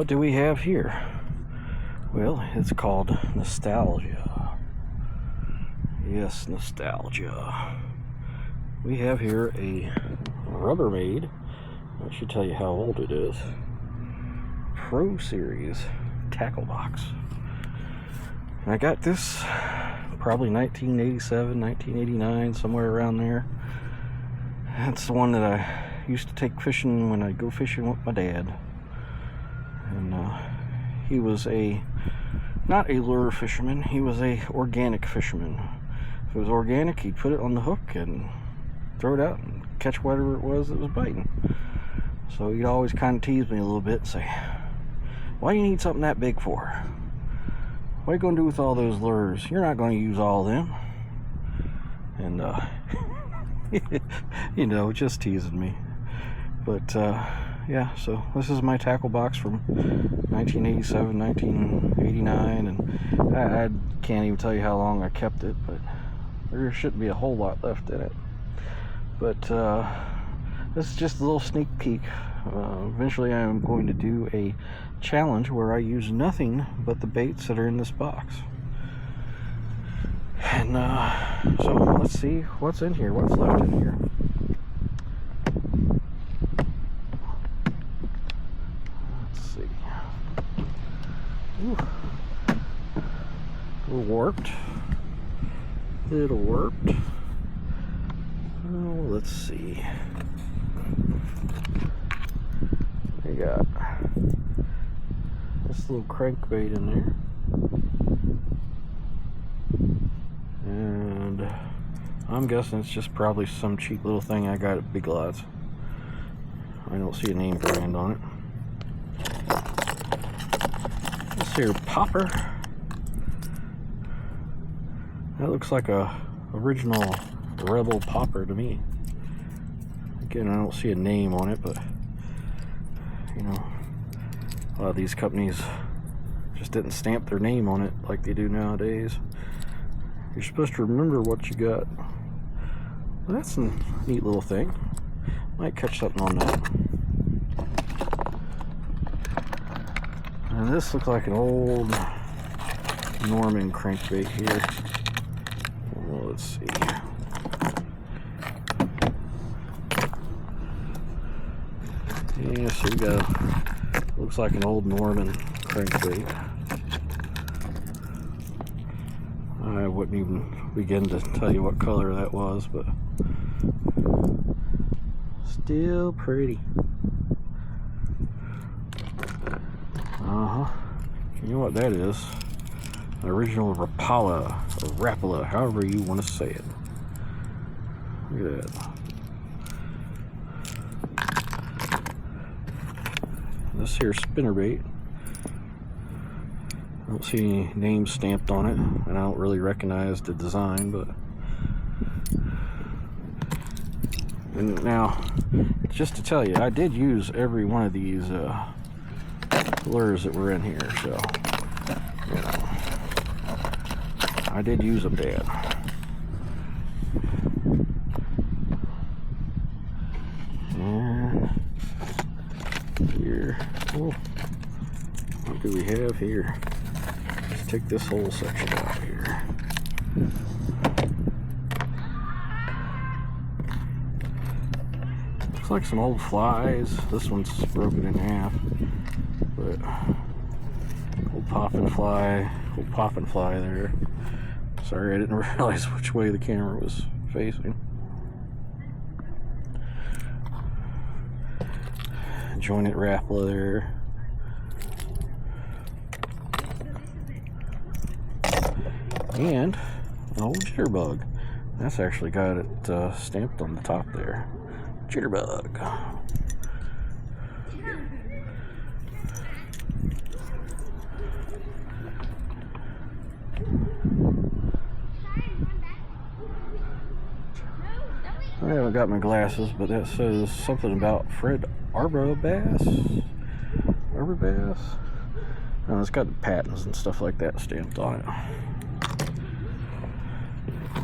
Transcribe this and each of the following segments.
what do we have here? Well, it's called nostalgia. Yes, nostalgia. We have here a Rubbermaid. I should tell you how old it is. Pro Series tackle box. And I got this probably 1987, 1989, somewhere around there. That's the one that I used to take fishing when I'd go fishing with my dad. And he was not a lure fisherman, he was a organic fisherman. If it was organic, he'd put it on the hook and throw it out and catch whatever it was that was biting. So he'd always kind of tease me a little bit and say, why do you need something that big for? What are you going to do with all those lures? You're not going to use all of them. And, you know, just teasing me. But, yeah, so this is my tackle box from 1987, 1989, and I can't even tell you how long I kept it, but there shouldn't be a whole lot left in it. But this is just a little sneak peek. Eventually I am going to do a challenge where I use nothing but the baits that are in this box. And so let's see what's in here, what's left in here. Let's see. Ooh. A little warped. Little warped. Oh, let's see. We got this little crankbait in there. And I'm guessing it's just probably some cheap little thing I got at Big Lots. I don't see a name brand on it. This here popper. That looks like a original Rebel popper to me. Again, I don't see a name on it, but you know, a lot of these companies just didn't stamp their name on it like they do nowadays. You're supposed to remember what you got. Well, that's a neat little thing. Might catch something on that. And this looks like an old Norman crankbait here. Well, let's see. Yeah, so we got, looks like an old Norman crankbait. I wouldn't even begin to tell you what color that was, but still pretty. You know what that is? An original Rapala, or Rapala, however you want to say it. Look at that. This here spinnerbait. I don't see any names stamped on it, and I don't really recognize the design, but and now, just to tell you, I did use every one of these lures that were in here, so you know, I did use them, Dad. And here, oh, what do we have here? Let's take this whole section out here. Looks like some old flies. This one's broken in half, but old poppin' fly there. Sorry, I didn't realize which way the camera was facing. Jointed Rapala there. And an old jitterbug. That's actually got it stamped on the top there. Jitterbug. I haven't got my glasses, but that says something about Fred Arbor Bass. Oh, it's got the patents and stuff like that stamped on it.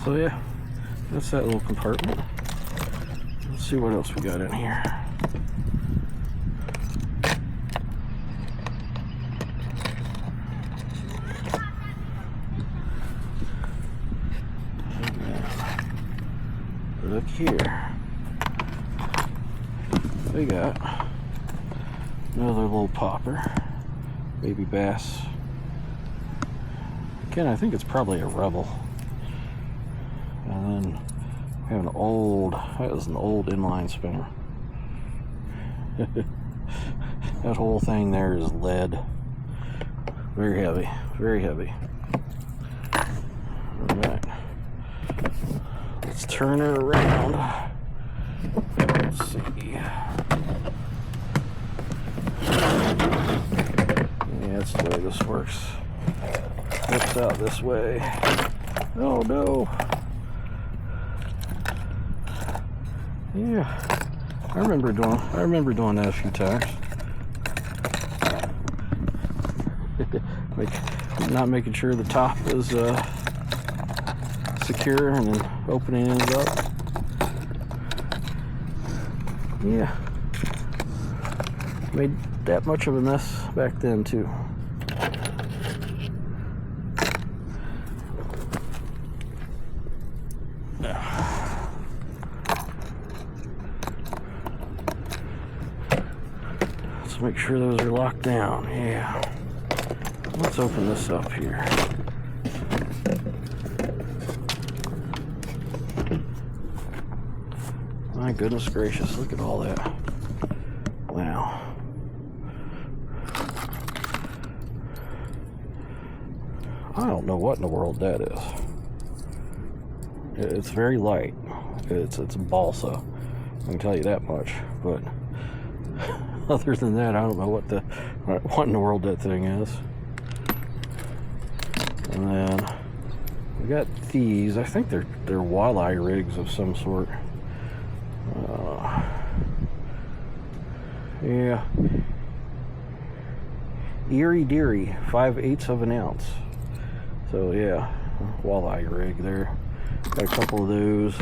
So yeah, that's that little compartment. Let's see what else we got in here. look here. We got another little popper, baby bass. Again, I think it's probably a Rebel. And then we have that was an old inline spinner. That whole thing there is lead. Very heavy, very heavy. Alright. Let's turn her around. Let's see. Yeah, that's the way this works. Flips out this way. Oh no. Yeah. I remember doing that a few times. Not making sure the top is secure and then opening it up. Yeah. Made that much of a mess back then too. Let's make sure those are locked down. Yeah. Let's open this up here. My goodness gracious, look at all that. Wow. I don't know what in the world that is. It's very light. It's balsa. I can tell you that much. But other than that, I don't know what in the world that thing is. And then we got these. I think they're walleye rigs of some sort. Yeah. Erie Deary, 5/8 of an ounce. So yeah, walleye rig there. Got a couple of those.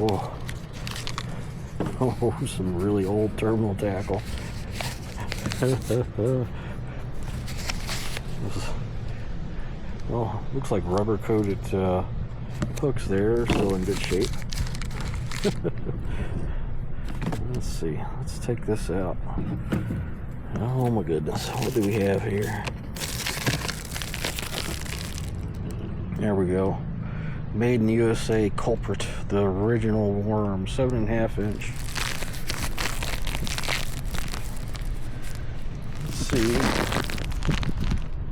Oh, oh, some really old terminal tackle. Well, looks like rubber coated hooks there, still in good shape. Let's see, let's take this out. Oh my goodness, what do we have here? There we go. Made in the USA Culprit, the original worm, 7.5 inch. Let's see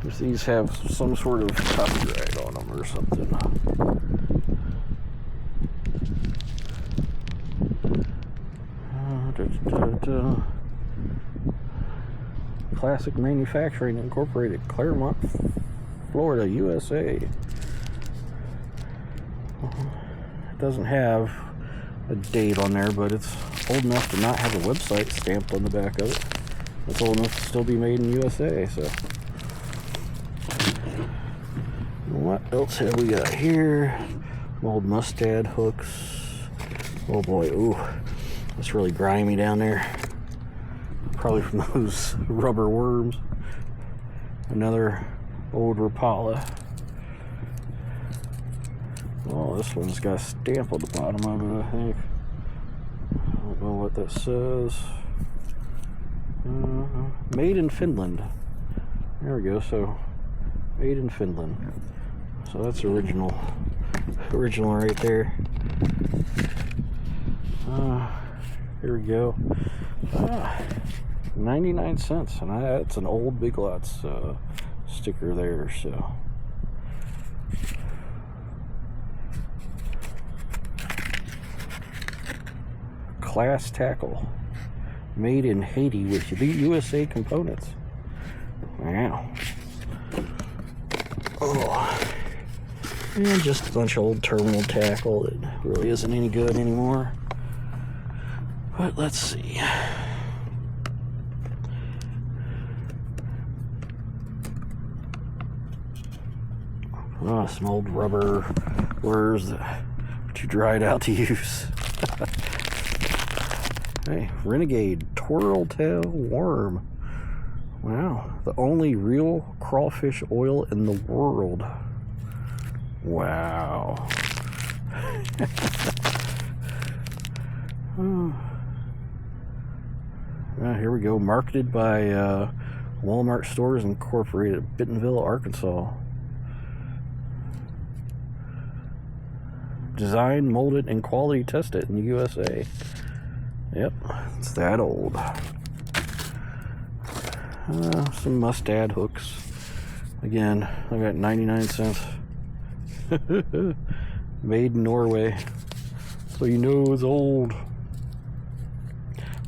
if these have some sort of copyright on them or something. Classic Manufacturing Incorporated, Claremont, Florida, USA. It doesn't have a date on there, but it's old enough to not have a website stamped on the back of it. It's old enough to still be made in USA, so. What else have we got here? Old mustad hooks. Oh boy, ooh, that's really grimy down there. Probably from those rubber worms. Another old Rapala. Oh, this one's got a stamp on the bottom of it, I think. I don't know what that says. Made in Finland. There we go, so made in Finland. So that's original right there. Here we go. 99 cents, and that's an old Big Lots sticker there, so. Class tackle, made in Haiti with the USA components. Wow. Oh. And just a bunch of old terminal tackle that really isn't any good anymore. But let's see. Oh, some old rubber lures that are too dried out to use. Hey, Renegade Twirl Tail Worm. Wow, the only real crawfish oil in the world. Wow. Here we go. Marketed by Walmart Stores Incorporated, Bentonville, Arkansas. Designed, molded, and quality tested in the USA. Yep, it's that old. Some mustad hooks. Again, I got 99 cents. Made in Norway. So you know it's old.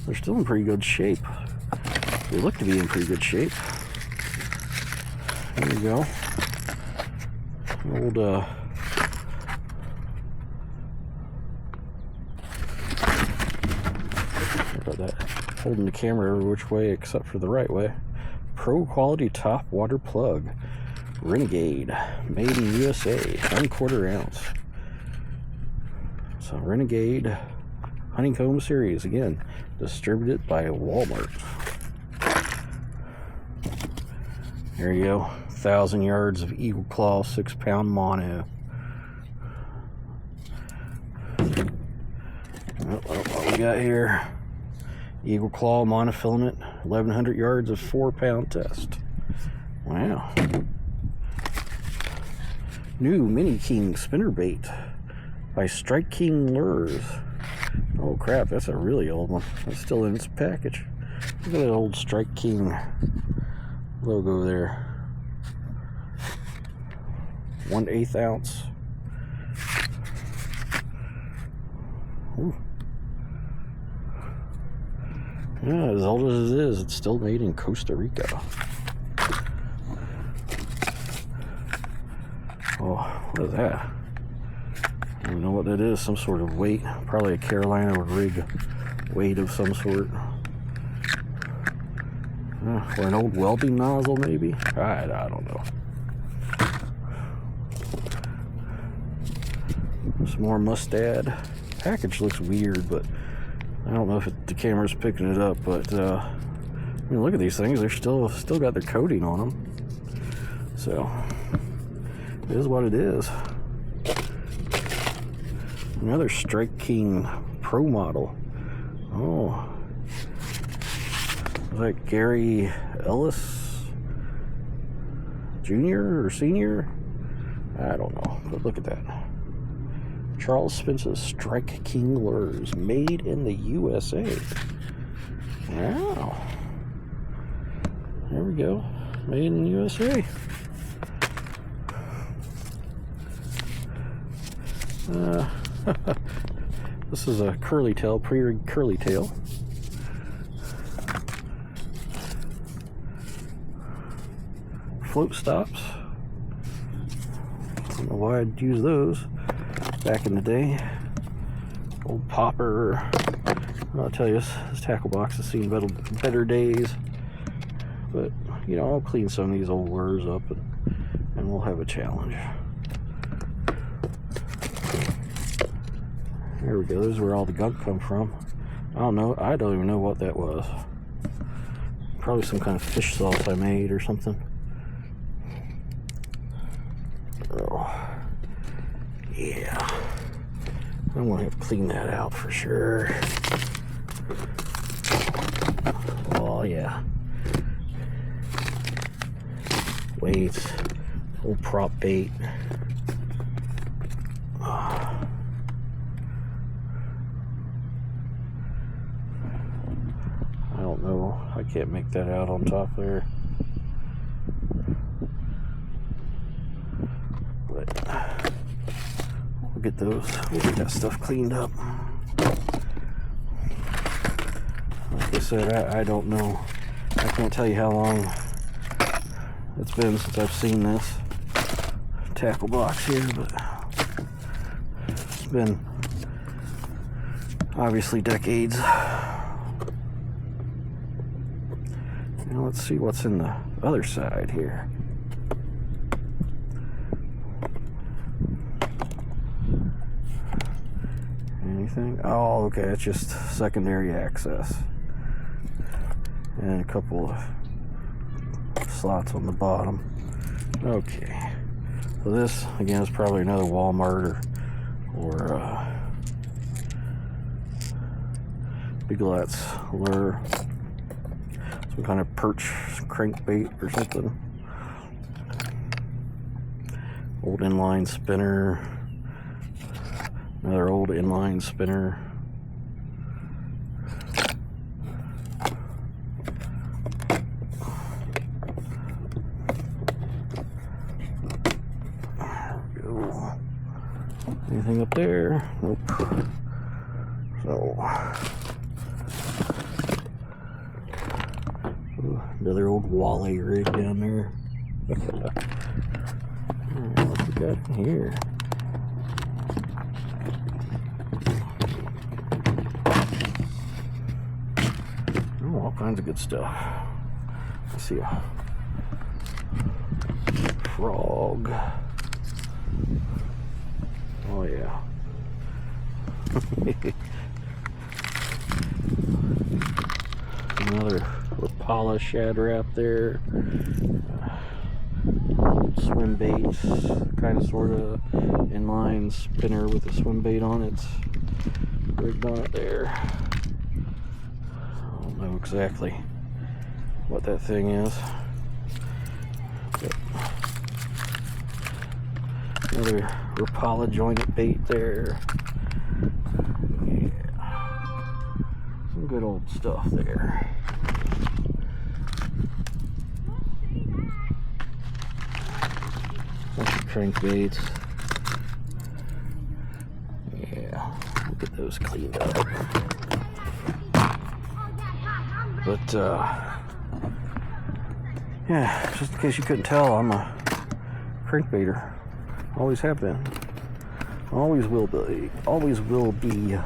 They're still in pretty good shape. They look to be in pretty good shape. There you go. Old, how about that? Holding the camera every which way except for the right way. Pro quality top water plug. Renegade. Made in USA. 1/4 ounce. So Renegade Honeycomb series. Again, distributed by Walmart. There you go. 1,000 yards of Eagle Claw 6-pound mono. What we got here? Eagle Claw monofilament, 1,100 yards of 4-pound test. Wow. New Mini King spinnerbait by Strike King Lures. Oh crap, that's a really old one. It's still in its package. Look at that old Strike King logo there. 1/8 ounce. Ooh. Yeah, as old as it is, it's still made in Costa Rica. Oh, what is that? I don't know what that is. Some sort of weight. Probably a Carolina rig weight of some sort. Or an old welding nozzle, maybe? I don't know. Some more mustad. Package looks weird, but I don't know if the camera's picking it up. But I mean, look at these things. They're still got their coating on them. So it is what it is. Another Strike King Pro model. Oh, is that Gary Ellis Jr. or Senior? I don't know, but look at that. Charles Spence's Strike King Lures, made in the USA. Wow. There we go. Made in the USA. This is a curly tail, pre-rigged curly tail. Float stops. I don't know why I'd use those back in the day. Old popper. I'll tell you, this tackle box has seen better days. But, you know, I'll clean some of these old lures up and we'll have a challenge. There we go. This is where all the gunk come from. I don't know. I don't even know what that was. Probably some kind of fish sauce I made or something. Oh, yeah. I'm going to have to clean that out for sure. Oh, yeah. Weights. Old prop bait. No, I can't make that out on top there. But we'll get that stuff cleaned up. Like I said, I don't know. I can't tell you how long it's been since I've seen this tackle box here, but it's been obviously decades. Now let's see what's in the other side here. Anything? Oh, okay, it's just secondary access. And a couple of slots on the bottom. Okay. So this, again, is probably another Walmart or or Big Lots lure, some kind of perch crankbait or something. Old inline spinner, another old inline spinner. There we go. Anything up there? Nope. So, another old walleye rig down there. Alright, what we got in here? Oh, all kinds of good stuff. Let's see a frog. Oh yeah. Another Rapala shad wrap there. Swim baits, kind of sort of inline spinner with a swim bait on it. Rigged on it there. I don't know exactly what that thing is. But another Rapala jointed bait there. Yeah. Some good old stuff there. Bunch of crankbaits. Yeah, we'll get those cleaned up. But, yeah, just in case you couldn't tell, I'm a crankbaiter. Always have been. Always will be. Always will be.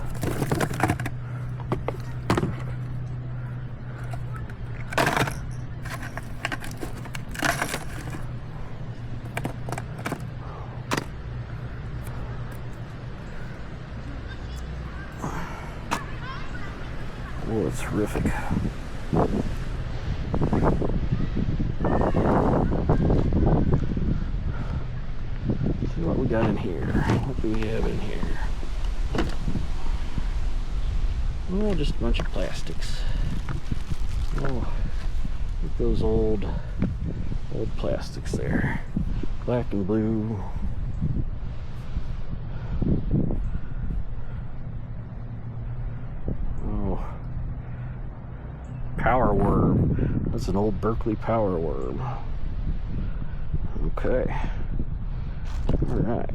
Oh, it's terrific. See what we got in here. What do we have in here? Oh, just a bunch of plastics. Oh, look at those old plastics there. Black and blue. Power worm. That's an old Berkeley power worm. Okay. Alright.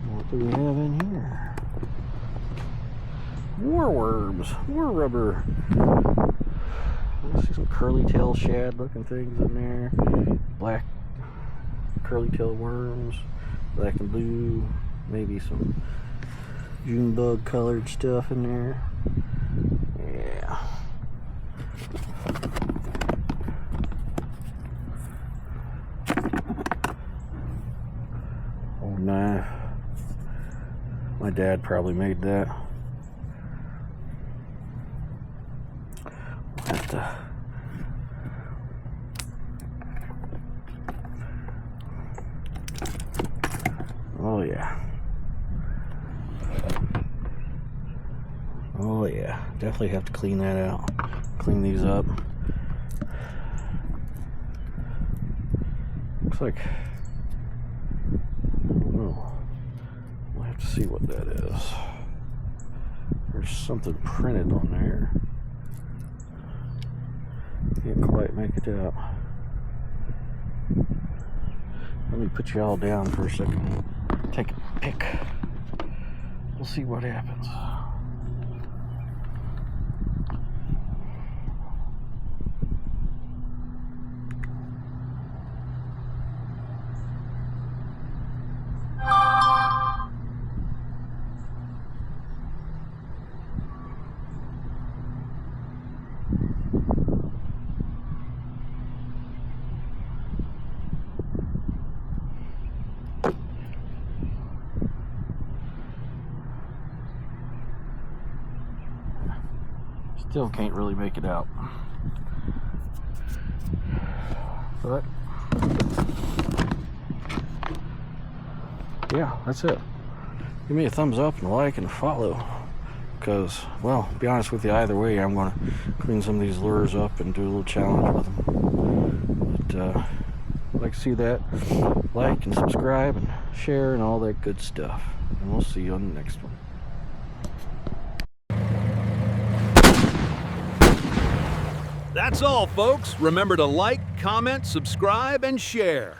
What do we have in here? War worms. War rubber. I see some curly tail shad looking things in there. Black curly tail worms. Black and blue. Maybe some June bug colored stuff in there. Yeah. Old knife. My dad probably made that. We'll have to oh yeah. Oh yeah, definitely have to clean that out. Clean these up. Looks like, I don't know. We'll have to see what that is. There's something printed on there. Can't quite make it out. Let me put you all down for a second. Take a pick. We'll see what happens. Still can't really make it out. But yeah, that's it. Give me a thumbs up and a like and a follow. Because, well, to be honest with you, either way, I'm going to clean some of these lures up and do a little challenge with them. But, I'd like to see that. Like and subscribe and share and all that good stuff. And we'll see you on the next one. That's all, folks. Remember to like, comment, subscribe, and share.